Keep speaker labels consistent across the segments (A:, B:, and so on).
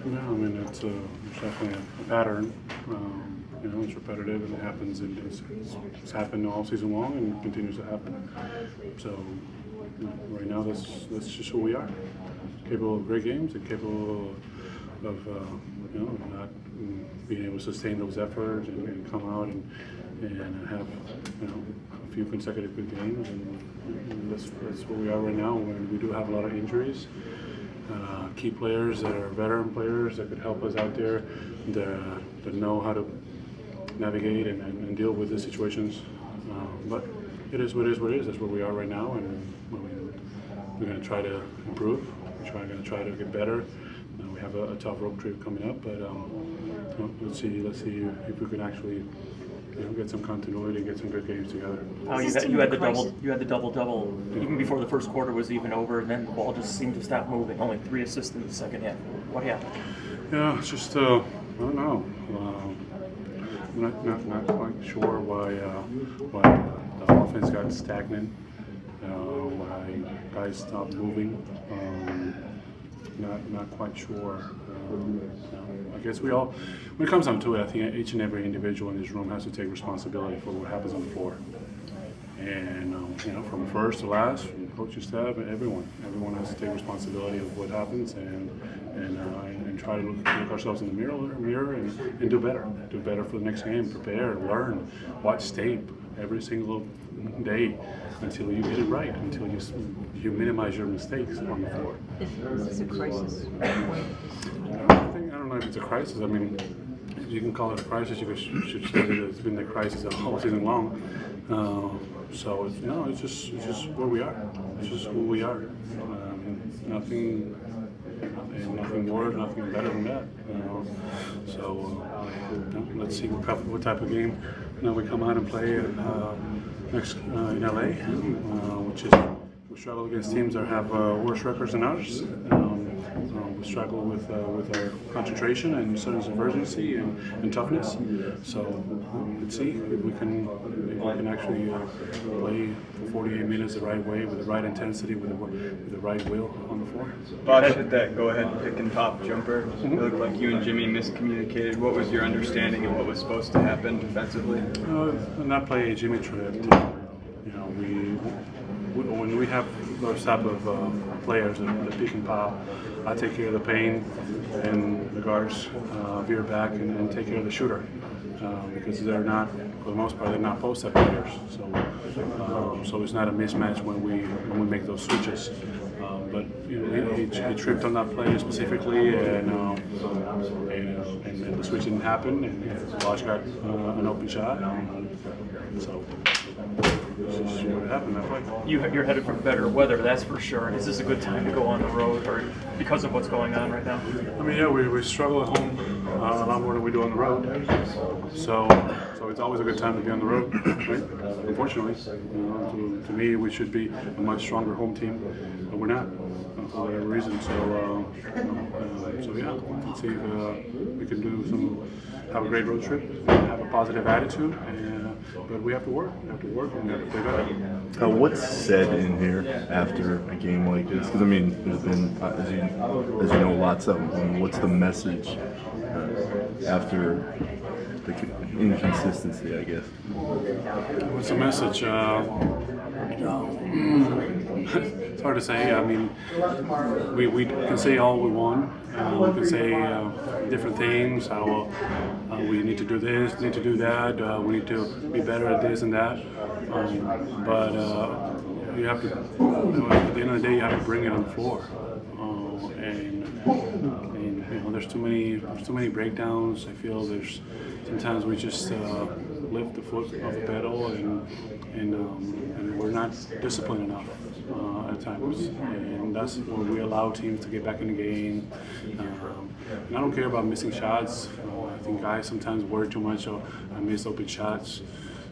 A: No, I mean it's definitely a pattern. It's repetitive and it happens, and it's happened all season long and continues to happen. So right now, that's just who we are. Capable of great games and capable of not being able to sustain those efforts and come out and have a few consecutive good games, and that's where we are right now. When we do have a lot of injuries. Key players that are veteran players that could help us out there that know how to navigate and deal with the situations. But it is what it is. That's where we are right now, and we're going to try to improve. We're going to try to get better. We have a tough road trip coming up, but let's see if we can actually get some continuity, get some good games together.
B: You had the double even before the first quarter was even over, and then the ball just seemed to stop moving. Only 3 assists in the second half. What happened?
A: Yeah, it's just I don't know. I'm not quite sure why the offense got stagnant. Why guys stopped moving. Not quite sure. I guess when it comes down to it, I think each and every individual in this room has to take responsibility for what happens on the floor. And from first to last, from coaching staff, everyone has to take responsibility of what happens and try to look ourselves in the mirror and do better for the next game. Prepare, learn, watch tape every single day until you get it right, until you minimize your mistakes on the floor.
C: Is this a crisis?
A: I don't know if it's a crisis. I mean, if you can call it a crisis, you should say that it's been the crisis all season long. So it's just where we are. It's just who we are. Nothing more, nothing better than that. Let's see what type of game we come out and play next in LA, which is we struggle against teams that have worse records than ours. We struggle with our concentration and sense of urgency and toughness. So let's see if we can actually play for 48 minutes the right way, with the right intensity, with the right will on the floor.
D: Bosh hit that go-ahead pick and pop jumper. It looked like you and Jimmy miscommunicated. What was your understanding of what was supposed to happen defensively?
A: Not play a Jimmy trip. When we have those type of players that pick and pop, I take care of the pain, and the guards veer back and take care of the shooter because they're not, for the most part, they're not post-up players. So it's not a mismatch when we make those switches. But he tripped on that play specifically, and the switch didn't happen, and Bosh got an open shot. So this is what happened that play.
B: You're headed for better weather, that's for sure. Is this a good time to go on the road, or because of what's going on right now?
A: I mean, we struggle at home a lot more than we do on the road. So it's always a good time to be on the road, right? Unfortunately, to me, we should be a much stronger home team, but we're not for whatever reason. So yeah, let's see if we can have a great road trip, have a positive attitude, but we have to work. We have to work, and we have to play better.
E: What's said in here after a game like this? Because I mean, there's been, as you know, lots of them. What's the message after the inconsistency, I guess?
A: What's the message? It's hard to say. I mean, we can say all we want. We can say different things. How we need to do this, need to do that. We need to be better at this and that. But you have to. At the end of the day, you have to bring it on the floor. And there's too many breakdowns. I feel sometimes we just lift the foot off the pedal and we're not disciplined enough at times, and that's where we allow teams to get back in the game. And I don't care about missing shots. I think guys sometimes worry too much. I miss open shots.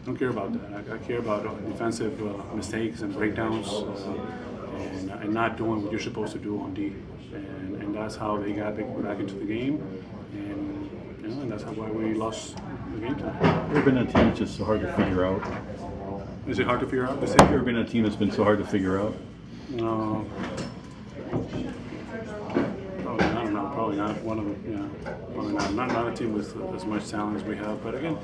A: I don't care about that. I care about defensive mistakes and breakdowns and not doing what you're supposed to do on D. And that's how they got back into the game, and that's why we lost the game tonight.
F: Have there been a team that's just so hard to figure out?
A: Is it hard to figure out?
F: Has there been a team that's been so hard to figure out?
A: I don't know. probably not one of them. Yeah, probably not a team with as much talent as we have. But again,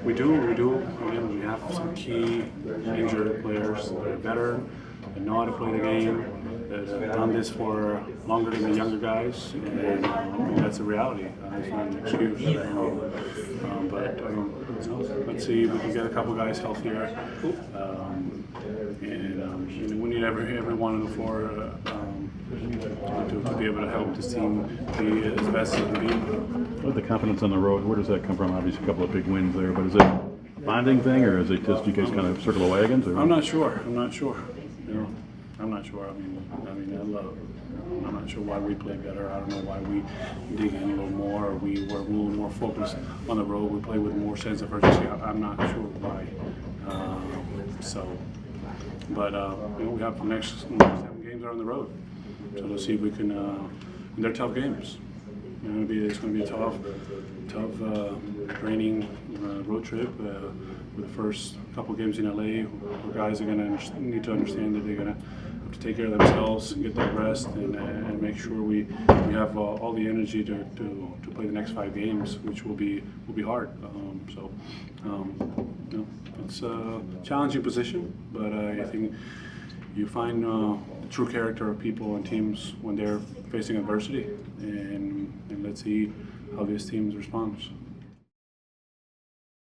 A: we do. Again, we have some key injured players that are better, that know how to play the game, that have done this for longer than the younger guys, and that's a reality. It's not an excuse. Let's see if we can get a couple guys healthier. And we need every one on the floor to be able to help this team be as best as it can be.
F: With the confidence on the road, where does that come from? Obviously, a couple of big wins there, but is it a bonding thing, or is it just you guys kind of circle the wagons? Or?
A: I'm not sure. You know, I'm not sure. I'm not sure why we play better. I don't know why we dig in a little more. Or we're a little more focused on the road. We play with more sense of urgency. I'm not sure why. But we have the next 7 games are on the road, so let's see if we can. And they're tough games. It's going to be a tough, draining road trip. With the first couple games in LA, where guys are going to need to understand that they're going to have to take care of themselves, get their rest, and make sure we have all the energy to play the next 5 games, which will be hard. It's a challenging position, but I think you find the true character of people and teams when they're facing adversity, and let's see how this team responds.